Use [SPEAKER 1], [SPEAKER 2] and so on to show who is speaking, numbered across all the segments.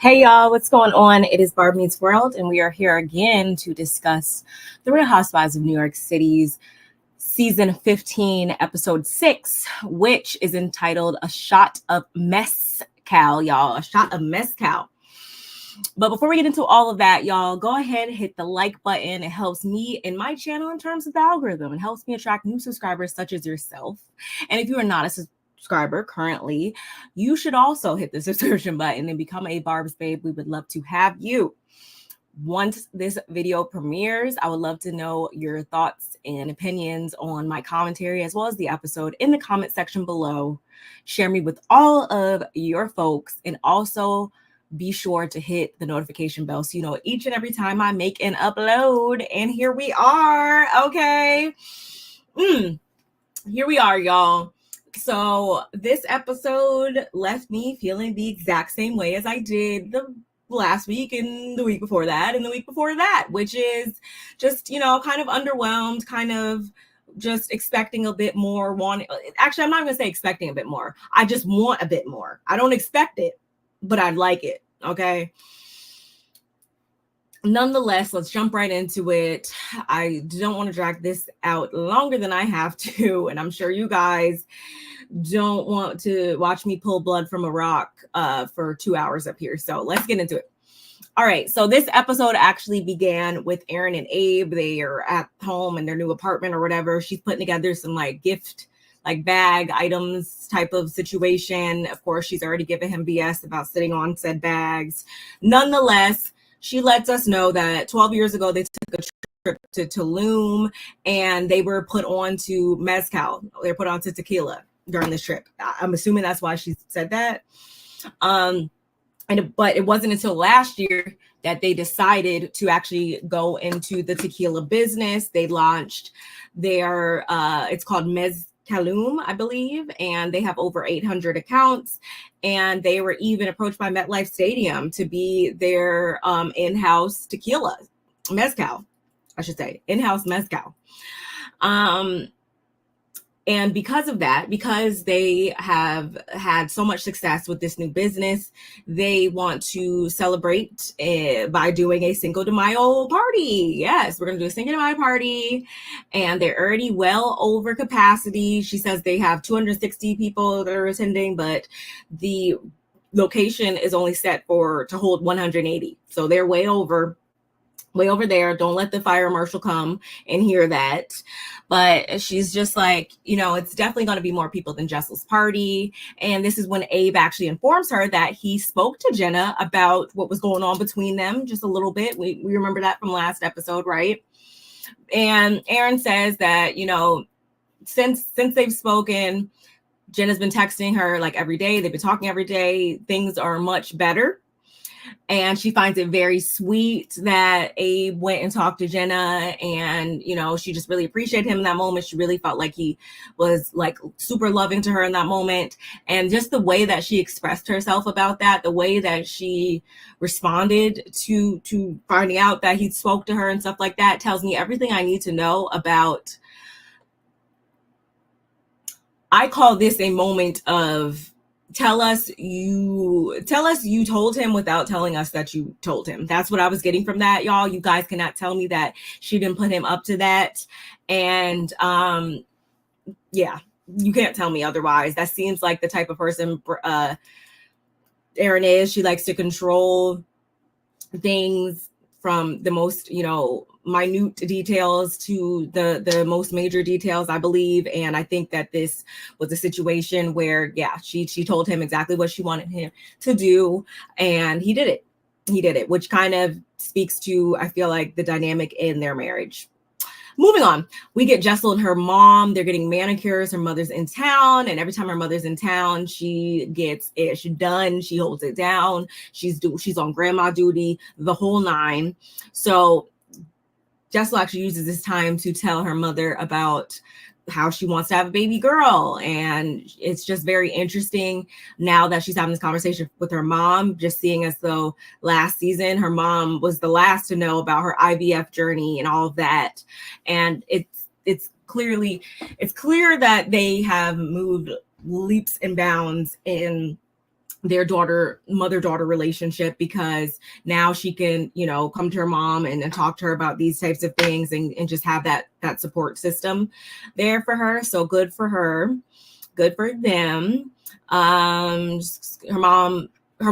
[SPEAKER 1] Hey y'all, what's going on? It is Barb Meets World, and we are here again to discuss The Real Housewives of New York City's season 15, episode 6, which is entitled A Shot of Mezcal, y'all. A shot of mezcal. But before we get into all of that, y'all, go ahead and hit the like button. It helps me and my channel in terms of the algorithm. It helps me attract new subscribers such as yourself. And if you are not a subscriber currently, you should also hit the subscription button and become a Barb's babe. We would love to have you. Once this video premieres, I would love to know your thoughts and opinions on my commentary as well as the episode in the comment section below. Share me with all of your folks, and also be sure to hit the notification bell so you know each and every time I make an upload. And here we are. Okay. Here we are, y'all. So this episode left me feeling the exact same way as I did the last week and the week before that and the week before that, which is just, kind of underwhelmed, kind of just expecting a bit more. Actually, I'm not going to say expecting a bit more. I just want a bit more. I don't expect it, but I'd like it. Okay. Nonetheless, let's jump right into it. I don't want to drag this out longer than I have to, and I'm sure you guys don't want to watch me pull blood from a rock for 2 hours up here. So let's get into it. All right. So this episode actually began with Erin and Abe. They are at home in their new apartment or whatever. She's putting together some gift bag items type of situation. Of course, she's already given him BS about sitting on said bags. Nonetheless, she lets us know that 12 years ago, they took a trip to Tulum and they were put on to mezcal. They were put on to tequila during this trip. I'm assuming that's why she said that. But it wasn't until last year that they decided to actually go into the tequila business. They launched their, it's called Mezcalum, I believe, and they have over 800 accounts. And they were even approached by MetLife Stadium to be their in-house tequila, mezcal, I should say, in-house mezcal. And because of that, because they have had so much success with this new business, they want to celebrate by doing a Cinco de Mayo party. Yes, we're going to do a Cinco de Mayo party. And they're already well over capacity. She says they have 260 people that are attending, but the location is only set to hold 180. So they're way over there. Don't let the fire marshal come and hear that. But she's just like, it's definitely going to be more people than Jessel's party. And this is when Abe actually informs her that he spoke to Jenna about what was going on between them just a little bit. We remember that from last episode, right? And Erin says that, since they've spoken, Jenna's been texting her every day. They've been talking every day. Things are much better. And she finds it very sweet that Abe went and talked to Jenna, and, she just really appreciated him in that moment. She really felt like he was super loving to her in that moment. And just the way that she expressed herself about that, the way that she responded to finding out that he spoke to her and stuff like that tells me everything I need to know about. I call this a moment of tell us you told him without telling us that you told him. That's what I was getting from that, y'all. You guys cannot tell me that she didn't put him up to that. And yeah, you can't tell me otherwise. That seems like the type of person Erin is. She likes to control things from the most, minute details to the most major details, I believe. And I think that this was a situation where, she told him exactly what she wanted him to do, and he did it, which kind of speaks to, I feel like, the dynamic in their marriage. Moving on, we get Jessel and her mom. They're getting manicures. Her mother's in town, and every time her mother's in town, she gets it done. She holds it down. She's on grandma duty, the whole nine. So Jessel actually uses this time to tell her mother about how she wants to have a baby girl. And it's just very interesting now that she's having this conversation with her mom, just seeing as though last season her mom was the last to know about her IVF journey and all of that. And it's clear that they have moved leaps and bounds in their mother-daughter relationship, because now she can, you know, come to her mom and talk to her about these types of things and just have that support system there for her. So good for her. Good for them. Her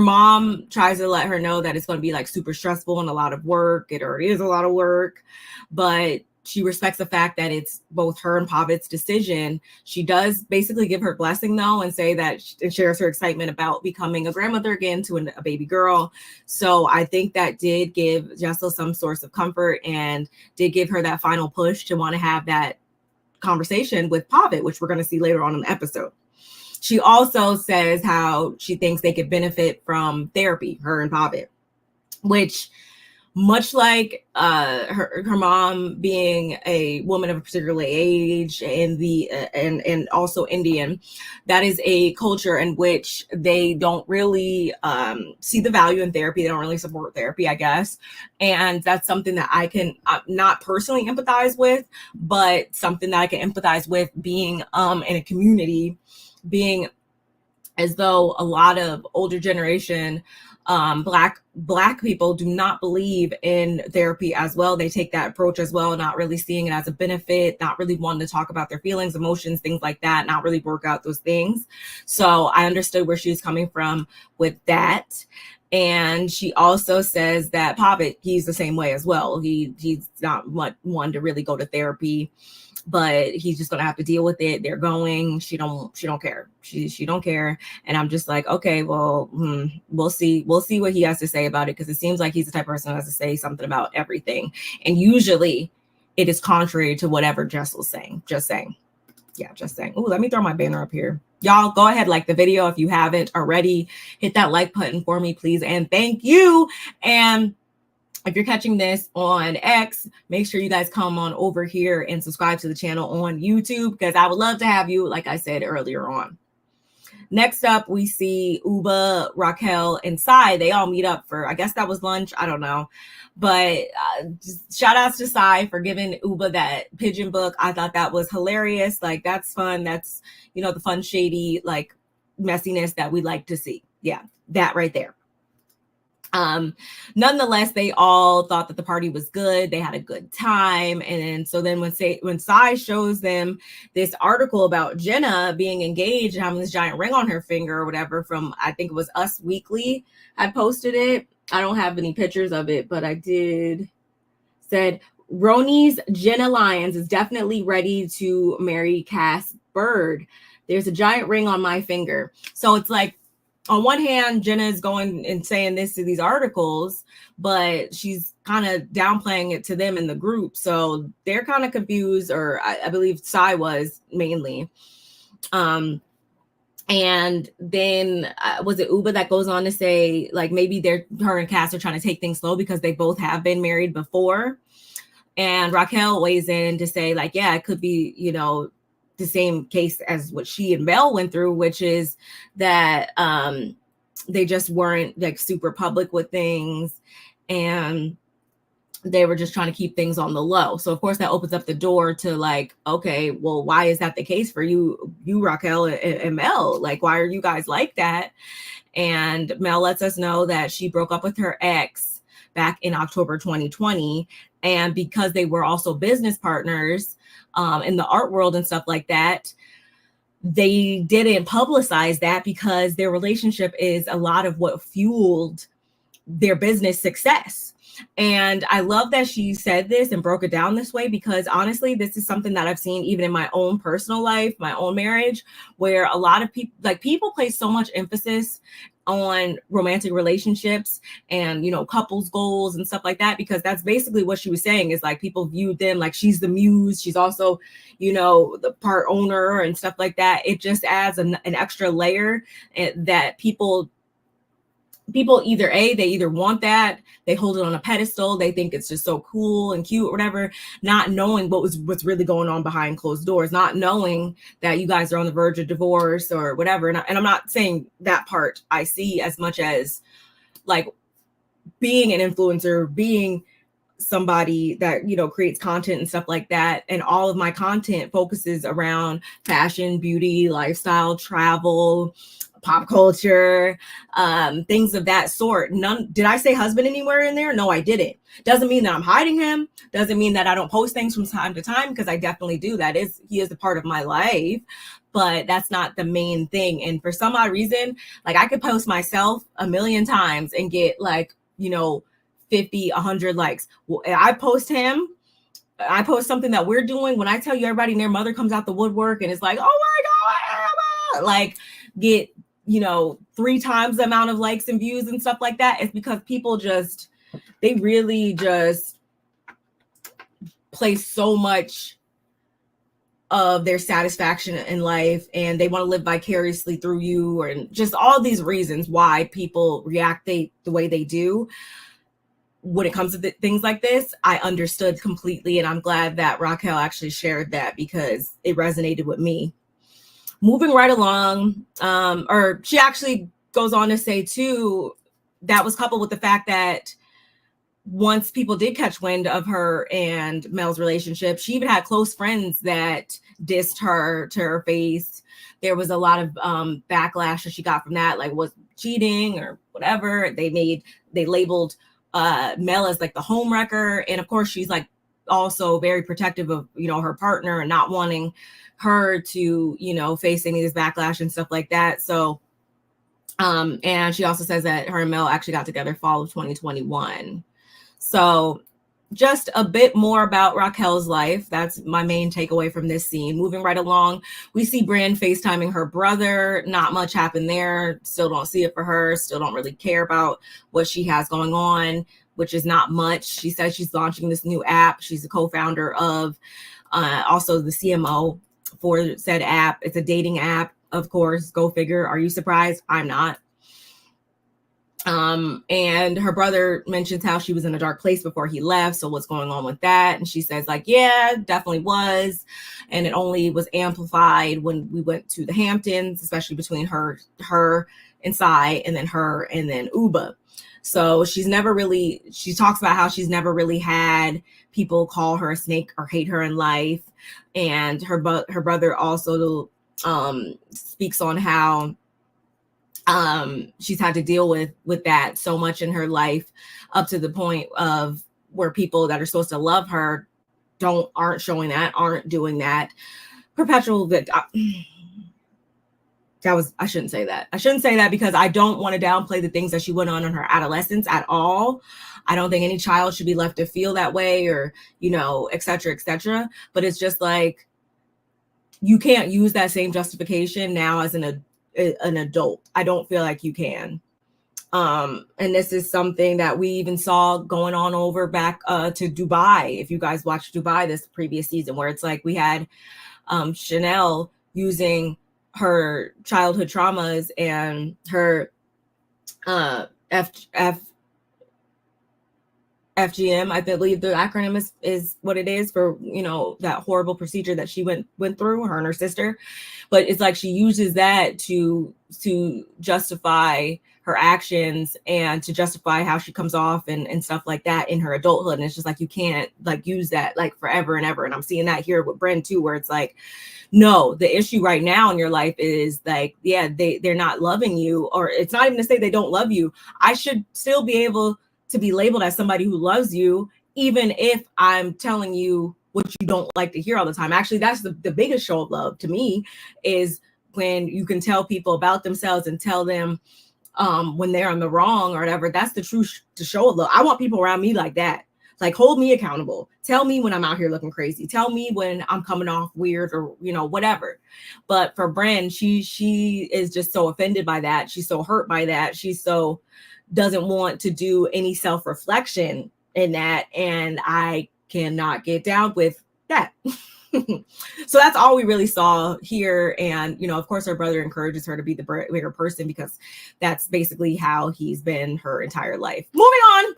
[SPEAKER 1] mom tries to let her know that it's going to be like super stressful and a lot of work. It already is a lot of work, but she respects the fact that it's both her and Pavit's decision. She does basically give her blessing though, and say that and shares her excitement about becoming a grandmother again to a baby girl. So I think that did give Jessel some source of comfort and did give her that final push to want to have that conversation with Pavit, which we're going to see later on in the episode. She also says how she thinks they could benefit from therapy, her and Pavit, which, much like her mom being a woman of a particular age and also Indian, that is a culture in which they don't really see the value in therapy. They don't really support therapy, I guess. And that's something that I can not personally empathize with, but something that I can empathize with being in a community, being as though a lot of older generation black people do not believe in therapy as well. They take that approach as well, not really seeing it as a benefit, not really wanting to talk about their feelings, emotions, things like that, not really work out those things. So I understood where she was coming from with that. And she also says that Pavit, he's the same way as well. He's not one to really go to therapy, but he's just gonna have to deal with it. They're going. She don't care. She don't care. And I'm just like, okay, well, we'll see what he has to say about it, because it seems like he's the type of person who has to say something about everything. And usually it is contrary to whatever Jessel's saying. Just saying. Yeah, just saying. Oh, let me throw my banner up here. Y'all go ahead, like the video if you haven't already. Hit that like button for me, please. And thank you. And if you're catching this on X, make sure you guys come on over here and subscribe to the channel on YouTube, because I would love to have you, like I said earlier on. Next up, we see Ubah, Racquel, and Sai. They all meet up for, I guess that was lunch. I don't know. But shout outs to Sai for giving Ubah that pigeon book. I thought that was hilarious. Like, that's fun. That's, you know, the fun, shady, like, messiness that we like to see. Yeah, that right there. Nonetheless, they all thought that the party was good. They had a good time. And so then when Sai shows them this article about Jenna being engaged and having this giant ring on her finger or whatever from, I think it was Us Weekly, had posted it. I don't have any pictures of it, but I did. Said, RHONY's Jenna Lyons is definitely ready to marry Cass Bird. There's a giant ring on my finger. So it's like, on one hand, Jenna is going and saying this to these articles, but she's kind of downplaying it to them in the group. So they're kind of confused, or I believe Sai was mainly. And then was it Ubah that goes on to say, like, maybe her and Cass are trying to take things slow because they both have been married before. And Racquel weighs in to say, like, yeah, it could be, you know, the same case as what she and Mel went through, which is that they just weren't like super public with things, and they were just trying to keep things on the low. So of course that opens up the door to like, okay, well, why is that the case for you Racquel and Mel? Like, why are you guys like that? And Mel lets us know that she broke up with her ex back in October 2020, and because they were also business partners in the art world and stuff like that, they didn't publicize that because their relationship is a lot of what fueled their business success. And I love that she said this and broke it down this way, because honestly, this is something that I've seen even in my own personal life, my own marriage, where a lot of people place so much emphasis on romantic relationships and, you know, couples goals and stuff like that, because that's basically what she was saying, is like people viewed them like she's the muse, she's also, you know, the part owner and stuff like that. It just adds an extra layer that people either they either want that, they hold it on a pedestal, they think it's just so cool and cute or whatever, not knowing what's really going on behind closed doors, not knowing that you guys are on the verge of divorce or whatever. And I'm not saying that part I see as much as like being an influencer, being somebody that, you know, creates content and stuff like that. And all of my content focuses around fashion, beauty, lifestyle, travel, pop culture, things of that sort. None. Did I say husband anywhere in there? No, I didn't. Doesn't mean that I'm hiding him. Doesn't mean that I don't post things from time to time, because I definitely do. He is a part of my life, but that's not the main thing. And for some odd reason, like, I could post myself a million times and get, like, 50, 100 likes. Well, I post him. I post something that we're doing. When I tell you, everybody and their mother comes out the woodwork and is like, oh my God, like, get, 3 times the amount of likes and views and stuff like that. It's because people they really just place so much of their satisfaction in life, and they want to live vicariously through you, and just all these reasons why people react the way they do. When it comes to things like this, I understood completely, and I'm glad that Racquel actually shared that, because it resonated with me. Moving right along, or she actually goes on to say too, that was coupled with the fact that once people did catch wind of her and Mel's relationship, she even had close friends that dissed her to her face. There was a lot of backlash that she got from that, like, was cheating or whatever. They labeled Mel as, like, the home wrecker, and of course she's, like, also very protective of her partner and not wanting her to face any of this backlash and stuff like that. So and she also says that her and Mel actually got together fall of 2021. So just a bit more about Racquel's life. That's my main takeaway from this scene. Moving right along, we see Brynn FaceTiming her brother. Not much happened there. Still don't see it for her. Still don't really care about what she has going on, which is not much. She says she's launching this new app. She's a co-founder of, also the CMO for said app. It's a dating app, of course. Go figure. Are you surprised? I'm not. And her brother mentions how she was in a dark place before he left. So what's going on with that? And she says, like, yeah, definitely was. And it only was amplified when we went to the Hamptons, especially between her and Sai, and then her and then Ubah. So she talks about how she's never really had people call her a snake or hate her in life. And her brother also speaks on how she's had to deal with that so much in her life, up to the point of where people that are supposed to love her aren't showing that, aren't doing that. Perpetual I shouldn't say that. I shouldn't say that, because I don't want to downplay the things that she went on in her adolescence at all. I don't think any child should be left to feel that way, or, et cetera, et cetera. But it's just like, you can't use that same justification now as an adult. I don't feel like you can. And this is something that we even saw going on over back to Dubai. If you guys watched Dubai this previous season, where it's like we had Chanel using her childhood traumas and her FGM, I believe the acronym is what it is for, that horrible procedure that she went through, her and her sister. But it's like she uses that to justify her actions and to justify how she comes off and stuff like that in her adulthood. And it's just like, you can't like use that like forever and ever. And I'm seeing that here with Brynn too, where it's like, no, the issue right now in your life is like, yeah, they're not loving you, or it's not even to say they don't love you. I should still be able to be labeled as somebody who loves you, even if I'm telling you what you don't like to hear all the time. Actually, that's the biggest show of love to me, is when you can tell people about themselves and tell them when they're on the wrong or whatever. That's the true show of love. I want people around me like that. Like, hold me accountable. Tell me when I'm out here looking crazy. Tell me when I'm coming off weird, or, whatever. But for Brynn, she is just so offended by that. She's so hurt by that. She so doesn't want to do any self-reflection in that. And I cannot get down with that. So that's all we really saw here. And, of course, her brother encourages her to be the bigger person, because that's basically how he's been her entire life. Moving on.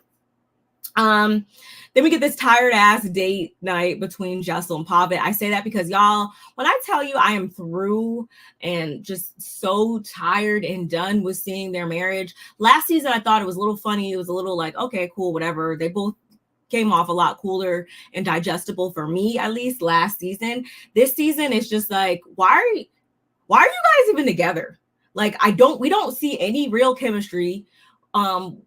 [SPEAKER 1] Then we get this tired ass date night between Jessel and Pavit. I say that because, y'all, when I tell you I am through and just so tired and done with seeing their marriage. Last season, I thought it was a little funny. It was a little like, okay, cool, whatever. They both came off a lot cooler and digestible for me, at least last season. This season, it's just like, why are you guys even together? Like, we don't see any real chemistry. And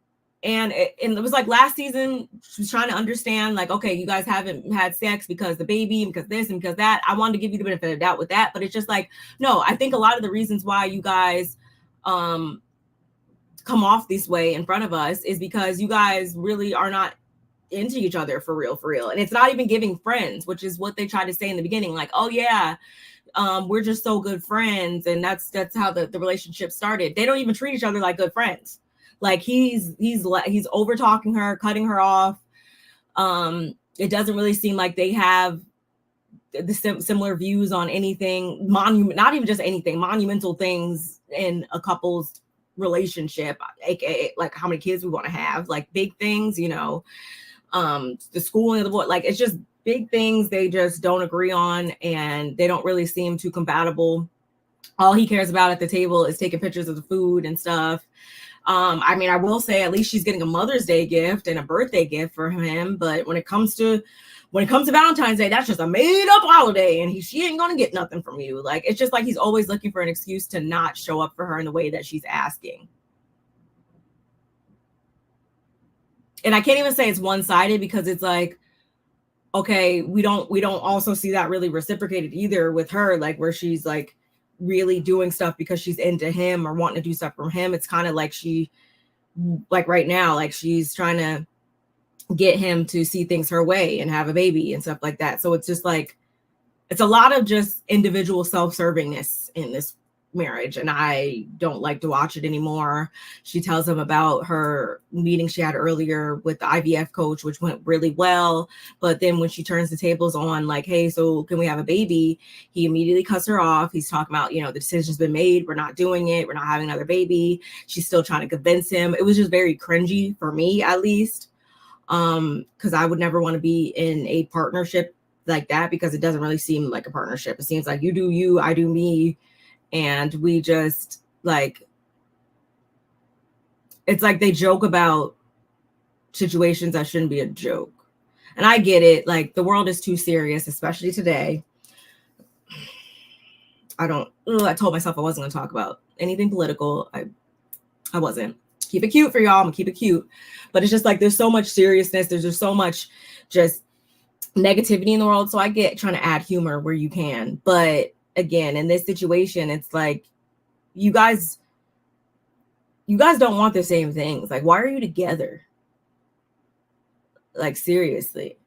[SPEAKER 1] it was like last season, she was trying to understand, like, okay, you guys haven't had sex because the baby and because this and because that. I wanted to give you the benefit of the doubt with that, but it's just like, no, I think a lot of the reasons why you guys come off this way in front of us is because you guys really are not into each other for real. And it's not even giving friends, which is what they tried to say in the beginning, like, oh yeah, we're just so good friends, and that's how the relationship started. They don't even treat each other like good friends. Like, he's over talking her, cutting her off. It doesn't really seem like they have the similar views on anything not even just anything, monumental things in a couple's relationship, aka like how many kids we want to have, like big things, you know, the schooling of the boy, like it's just big things they just don't agree on, and they don't really seem too compatible. All he cares about at the table is taking pictures of the food and stuff. I mean, I will say at least she's getting a Mother's Day gift and a birthday gift for him, but when it comes to Valentine's Day, that's just a made-up holiday, and she ain't gonna get nothing from you. Like, it's just like he's always looking for an excuse to not show up for her in the way that she's asking. And I can't even say it's one-sided, because it's like, okay, we don't also see that really reciprocated either with her, like where she's like really doing stuff because she's into him or wanting to do stuff from him. It's kind of like like right now, like she's trying to get him to see things her way and have a baby and stuff like that. So it's just like, it's a lot of just individual self-servingness in this marriage, and I don't like to watch it anymore. She tells him about her meeting she had earlier with the IVF coach, which went really well, but then when she turns the tables on, like, hey, so can we have a baby, he immediately cuts her off. He's talking about, you know, the decision's been made, we're not doing it, we're not having another baby. She's still trying to convince him. It was just very cringy for me, at least, because I would never want to be in a partnership like that, because it doesn't really seem like a partnership. It seems like you do you, I do me, and we just, like, it's like they joke about situations that shouldn't be a joke. And I get it, like, the world is too serious, especially today. I told myself I wasn't going to talk about anything political. I wasn't. Keep it cute for y'all. I'm gonna keep it cute. But it's just like, there's so much seriousness. There's just so much just negativity in the world. So I get trying to add humor where you can. But again, in this situation, it's like, you guys don't want the same things. Like, why are you together? Like, seriously.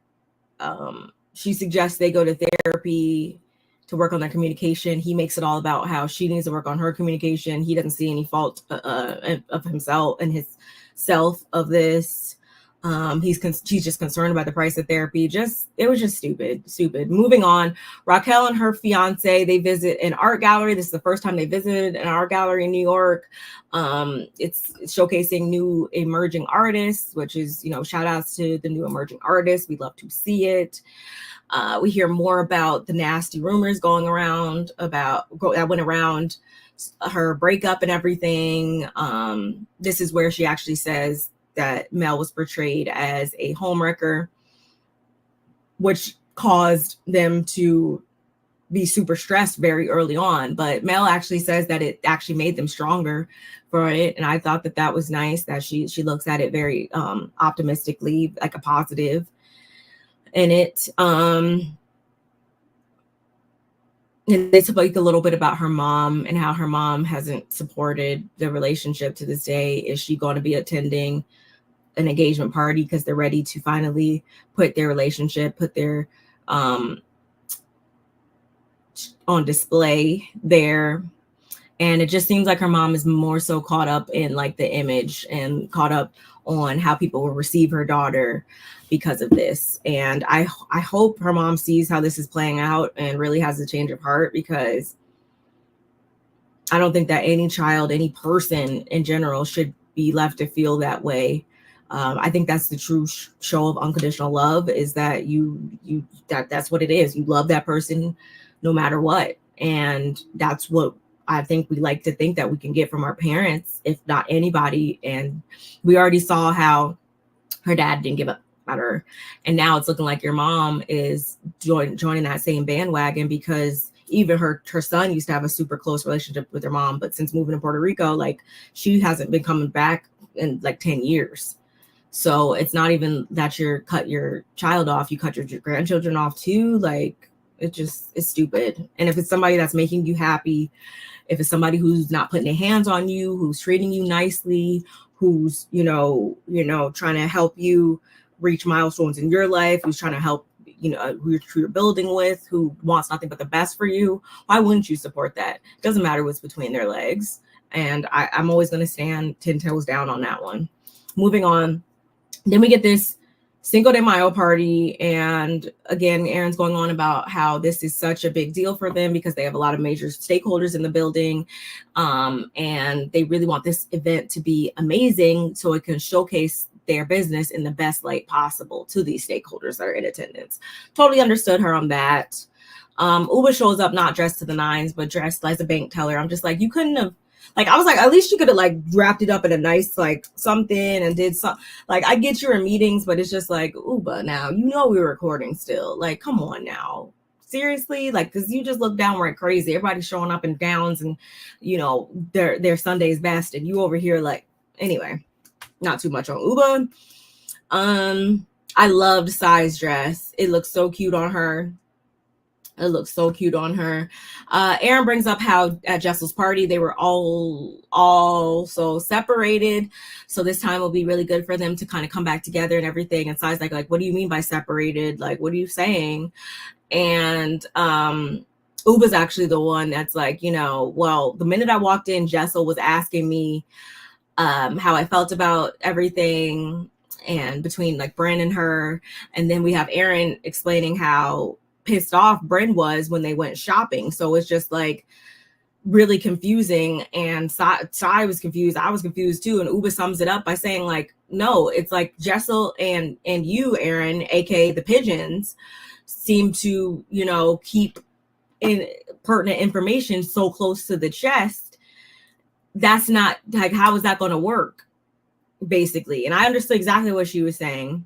[SPEAKER 1] She suggests they go to therapy to work on their communication. He makes it all about how she needs to work on her communication. He doesn't see any fault of himself and his self of this. She's just concerned about the price of therapy. It was just stupid. Moving on, Racquel and her fiance, they visit an art gallery. This is the first time they visited an art gallery in New York. It's showcasing new emerging artists, which is, you know, shout outs to the new emerging artists. We love to see it. We hear more about the nasty rumors that went around her breakup and everything. This is where she actually says that Mel was portrayed as a homewrecker, which caused them to be super stressed very early on. But Mel actually says that it actually made them stronger for it. And I thought that was nice, that she looks at it very optimistically, like a positive in it. And they speak a little bit about her mom and how her mom hasn't supported the relationship to this day. Is she going to be attending an engagement party because they're ready to finally put their relationship, on display there? And it just seems like her mom is more so caught up in like the image and caught up on how people will receive her daughter because of this. And I hope her mom sees how this is playing out and really has a change of heart, because I don't think that any child, any person in general, should be left to feel that way. I think that's the true show of unconditional love, is that that's what it is. You love that person no matter what. And that's what I think we like to think that we can get from our parents, if not anybody. And we already saw how her dad didn't give up about her. And now it's looking like your mom is joining that same bandwagon, because even her son used to have a super close relationship with her mom, but since moving to Puerto Rico, like she hasn't been coming back in like 10 years. So it's not even that you cut your child off, you cut your grandchildren off too. Like it's stupid. And if it's somebody that's making you happy, if it's somebody who's not putting their hands on you, who's treating you nicely, who's, trying to help you reach milestones in your life, who's trying to help, who you're building with, who wants nothing but the best for you, why wouldn't you support that? It doesn't matter what's between their legs. And I'm always going to stand 10 toes down on that one. Moving on. Then we get this Cinco de Mayo party. And again, Erin's going on about how this is such a big deal for them because they have a lot of major stakeholders in the building. And they really want this event to be amazing so it can showcase their business in the best light possible to these stakeholders that are in attendance. Totally understood her on that. Ubah shows up not dressed to the nines, but dressed as a bank teller. I'm just like, you couldn't have, like, I was like, at least you could have like wrapped it up in a nice, like something and did some, like, I get you're in meetings, but it's just like, Ubah, now, we were recording still. Like, come on now. Seriously? Like, cause you just look downright crazy. Everybody's showing up in gowns and, their Sunday's best. And you over here, like, anyway, not too much on Ubah. I loved Sai's dress. It looks so cute on her. Erin brings up how at Jessel's party, they were all so separated. So this time will be really good for them to kind of come back together and everything. And Sai's like, what do you mean by separated? Like, what are you saying? And Ubah's actually the one that's like, well, the minute I walked in, Jessel was asking me how I felt about everything and between like Brynn and her. And then we have Erin explaining how pissed off Brynn was when they went shopping. So it's just like really confusing. And Sai was confused. I was confused too. And Ubah sums it up by saying like, no, it's like Jessel and you, Erin, aka the pigeons, seem to, keep in pertinent information so close to the chest. That's not like, how is that going to work? Basically. And I understood exactly what she was saying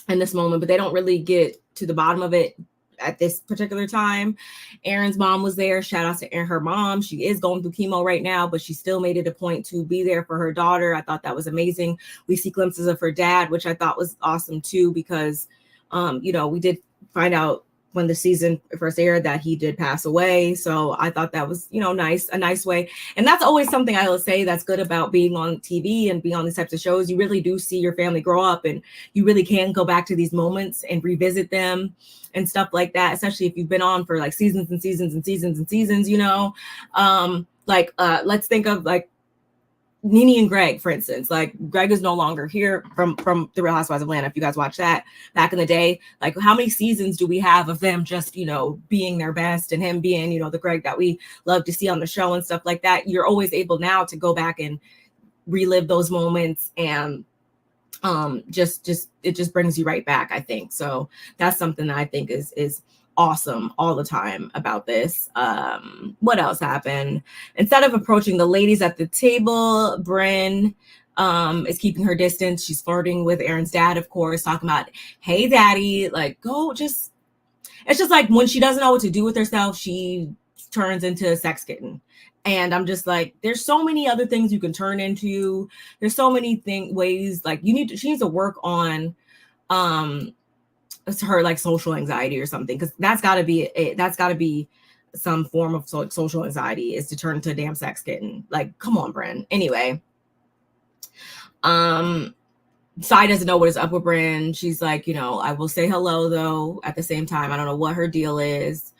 [SPEAKER 1] in this moment, but they don't really get to the bottom of it at this particular time. Erin's mom was there. Shout out to Erin, her mom. She is going through chemo right now, but she still made it a point to be there for her daughter. I thought that was amazing. We see glimpses of her dad, which I thought was awesome too, because, we did find out when the season first aired that he did pass away. So I thought that was, a nice way. And that's always something I will say that's good about being on TV and being on these types of shows. You really do see your family grow up and you really can go back to these moments and revisit them and stuff like that, especially if you've been on for like seasons and seasons and seasons and seasons, let's think of like Nene and Greg, for instance. Like Greg is no longer here from The Real Housewives of Atlanta. If you guys watch that back in the day, like how many seasons do we have of them just, being their best and him being, the Greg that we love to see on the show and stuff like that. You're always able now to go back and relive those moments and it just brings you right back, I think. So that's something that I think is awesome all the time about this. What else happened? Instead of approaching the ladies at the table, Brynn is keeping her distance. She's flirting with Erin's dad, of course, talking about, hey, daddy, like, it's just like when she doesn't know what to do with herself, she turns into a sex kitten. And I'm just like, there's so many other things you can turn into. There's so many ways, like she needs to work on her like social anxiety or something, because that's got to be some form of social anxiety, is to turn into a damn sex kitten. Like, come on, Brynn. Anyway, Sai doesn't know what is up with Brynn. She's like, I will say hello though. At the same time, I don't know what her deal is.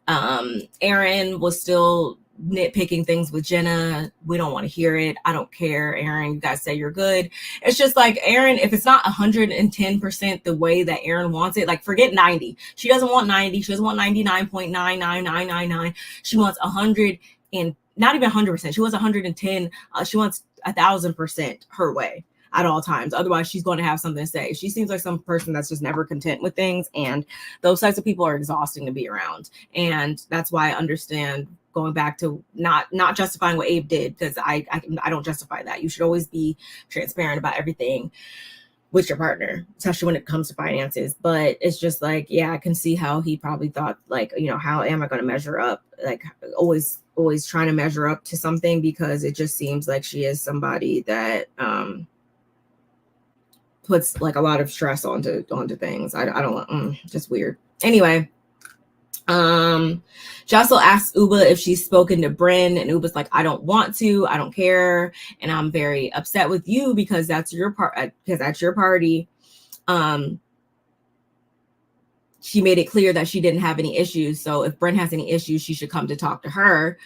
[SPEAKER 1] Erin was still nitpicking things with Jenna. We don't want to hear it. I don't care, Erin. You guys say you're good. It's just like, Erin, if it's not 110% the way that Erin wants it, like forget 90. She doesn't want 90. She doesn't want 99.99999. She wants 100 and not even 100%. She wants 110. She wants 1,000% her way at all times. Otherwise, she's going to have something to say. She seems like some person that's just never content with things. And those types of people are exhausting to be around. And that's why I understand going back to not justifying what Abe did, because I don't justify that. You should always be transparent about everything. with your partner, especially when it comes to finances. But it's just like, yeah, I can see how he probably thought, like, you know, how am I going to measure up? Like, always trying to measure up to something, because it just seems like she is somebody that puts like a lot of stress onto things. I don't want, just weird. Anyway, Jessel asks Ubah if she's spoken to Brynn, and Ubah's like, I don't want to, I don't care, and I'm very upset with you because that's your party. She made it clear that she didn't have any issues, so if Brynn has any issues, she should come to talk to her.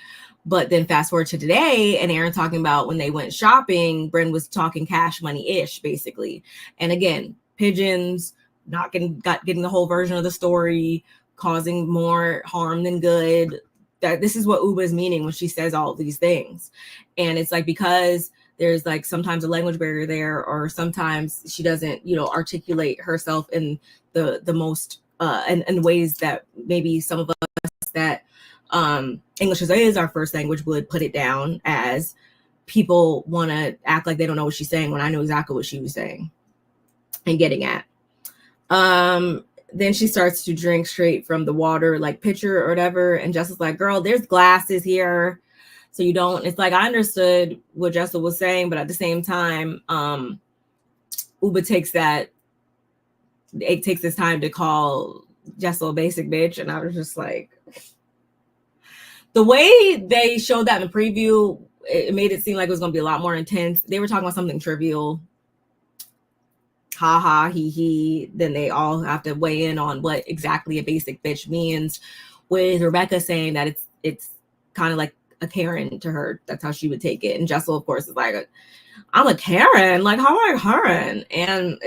[SPEAKER 1] But then fast forward to today, and Erin talking about when they went shopping, Brynn was talking cash money-ish, basically. And again, pigeons, not getting the whole version of the story, causing more harm than good. That this is what Ubah is meaning when she says all these things. And it's like, because there's like sometimes a language barrier there, or sometimes she doesn't, you know, articulate herself in the most and ways that maybe some of us that English is our first language would put it down as. People want to act like they don't know what she's saying when I know exactly what she was saying and getting at. Then she starts to drink straight from the water, like pitcher or whatever. And Jessel's like, girl, there's glasses here, so you don't. It's like, I understood what Jessel was saying, but at the same time, Ubah takes this time to call Jessel a basic bitch. And I was just like, the way they showed that in the preview, it made it seem like it was going to be a lot more intense. They were talking about something trivial. Ha ha, he. Then they all have to weigh in on what exactly a basic bitch means, with Rebecca saying that it's kind of like a Karen to her. That's how she would take it. And Jessel, of course, is like, I'm a Karen. Like, how am I Karen? And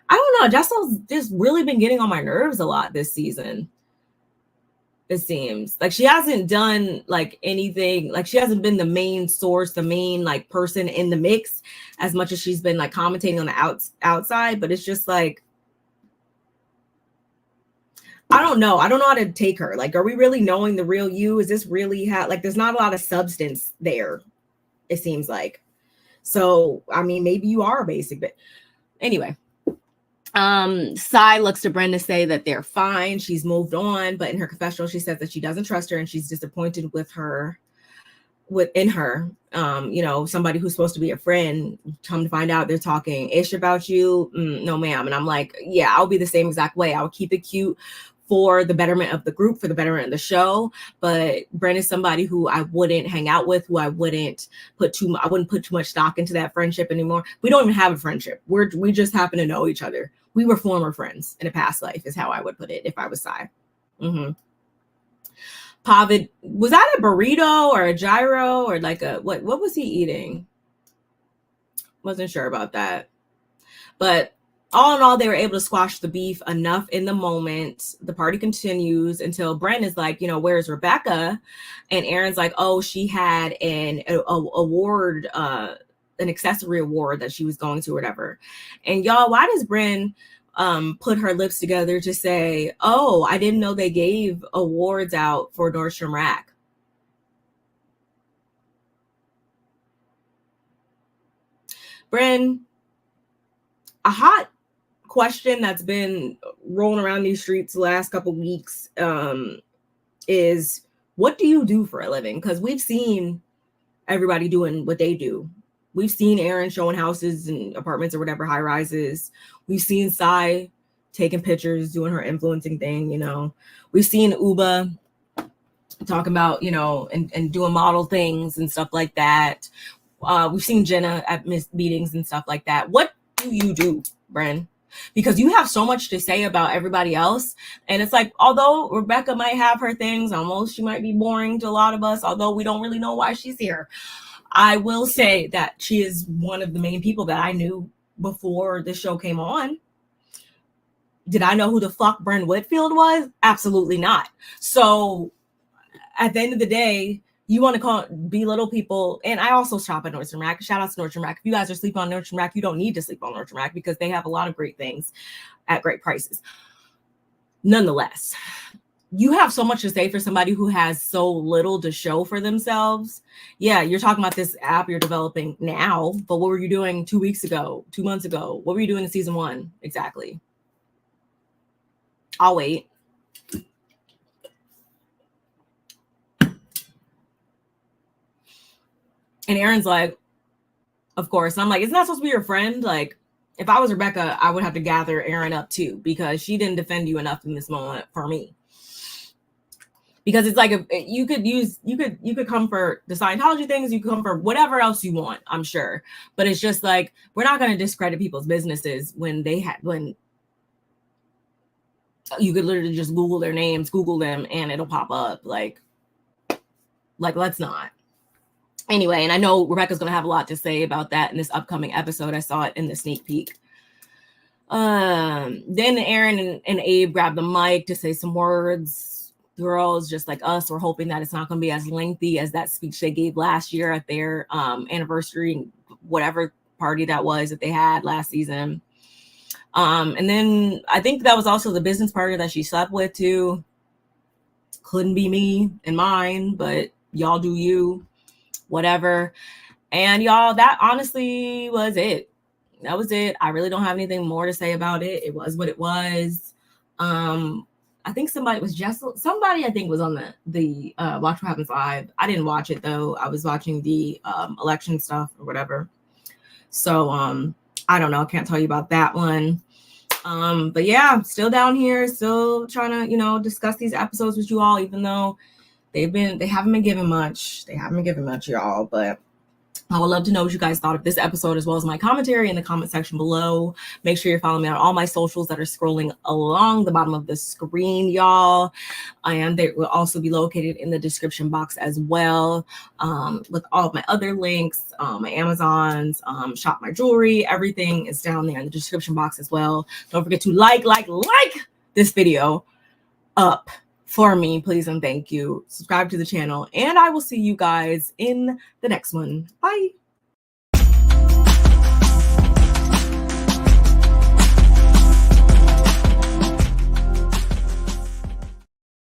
[SPEAKER 1] I don't know. Jessel's just really been getting on my nerves a lot this season. It seems like she hasn't done like anything, like she hasn't been the main source, the main like person in the mix, as much as she's been like commentating on the outside. But it's just like, I don't know how to take her. Like, are we really knowing the real you? Is this really how, like, there's not a lot of substance there, it seems like. So I mean, maybe you are a basic, but anyway. Sai looks to Brynn to say that they're fine, she's moved on, but in her confessional she says that she doesn't trust her and she's disappointed within her. You know, somebody who's supposed to be a friend, come to find out they're talking ish about you. No ma'am. And I'm like, yeah, I'll be the same exact way. I'll keep it cute for the betterment of the group, for the betterment of the show. But Brynn is somebody who I wouldn't hang out with, who I wouldn't put too much stock into that friendship anymore. We don't even have a friendship. We just happen to know each other. We were former friends in a past life, is how I would put it if I was Sai. Pavit, was that a burrito or a gyro or like a what was he eating? Wasn't sure about that. But all in all, they were able to squash the beef enough in the moment. The party continues until Brynn is like, you know, where's Rebecca? And Erin's like, oh, she had an award, an accessory award that she was going to or whatever. And y'all, why does Brynn put her lips together to say, oh, I didn't know they gave awards out for Nordstrom Rack? Brynn, a hot question that's been rolling around these streets the last couple weeks is, what do you do for a living? Because we've seen everybody doing what they do. We've seen Erin showing houses and apartments or whatever, high rises. We've seen Sai taking pictures, doing her influencing thing, you know. We've seen Ubah talking about, you know, and doing model things and stuff like that. We've seen Jenna at meetings and stuff like that. What do you do, Brynn? Because you have so much to say about everybody else. And it's like, although Rebecca might have her things, almost she might be boring to a lot of us, although we don't really know why she's here. I will say that she is one of the main people that I knew before the show came on. Did I know who the fuck Brynn Whitfield was? Absolutely not. So at the end of the day, you want to belittle people. And I also shop at Nordstrom Rack. Shout out to Nordstrom Rack. If you guys are sleeping on Nordstrom Rack, you don't need to sleep on Nordstrom Rack because they have a lot of great things at great prices. Nonetheless, you have so much to say for somebody who has so little to show for themselves. Yeah, you're talking about this app you're developing now, but what were you doing 2 weeks ago, 2 months ago? What were you doing in season 1? Exactly. I'll wait. And Erin's like, of course. And I'm like, it's not supposed to be your friend. Like, if I was Rebecca, I would have to gather Erin up too, because she didn't defend you enough in this moment for me. Because it's like, you could come for the Scientology things, you could come for whatever else you want, I'm sure. But it's just like, we're not going to discredit people's businesses when you could literally just Google their names, Google them, and it'll pop up. Like let's not. Anyway, and I know Rebecca's going to have a lot to say about that in this upcoming episode. I saw it in the sneak peek. Then Erin and Abe grabbed the mic to say some words. Girls, just like us, we're hoping that it's not going to be as lengthy as that speech they gave last year at their anniversary, whatever party that was that they had last season. And then I think that was also the business partner that she slept with too. Couldn't be me and mine, but y'all do you, whatever. And y'all, that honestly was it. That was it. I really don't have anything more to say about it. It was what it was. I think somebody was Jessel. Somebody I think was on the Watch What Happens Live. I didn't watch it though. I was watching the election stuff or whatever. So I don't know. I can't tell you about that one. But yeah, still down here, still trying to, discuss these episodes with you all, even though they haven't been given much. They haven't been given much, y'all. But I would love to know what you guys thought of this episode, as well as my commentary in the comment section below. Make sure you're following me on all my socials that are scrolling along the bottom of the screen, y'all. And they will also be located in the description box as well, with all of my other links, my Amazons, shop my jewelry. Everything is down there in the description box as well. Don't forget to like this video up for me, please and thank you. Subscribe to the channel, and I will see you guys in the next one. Bye.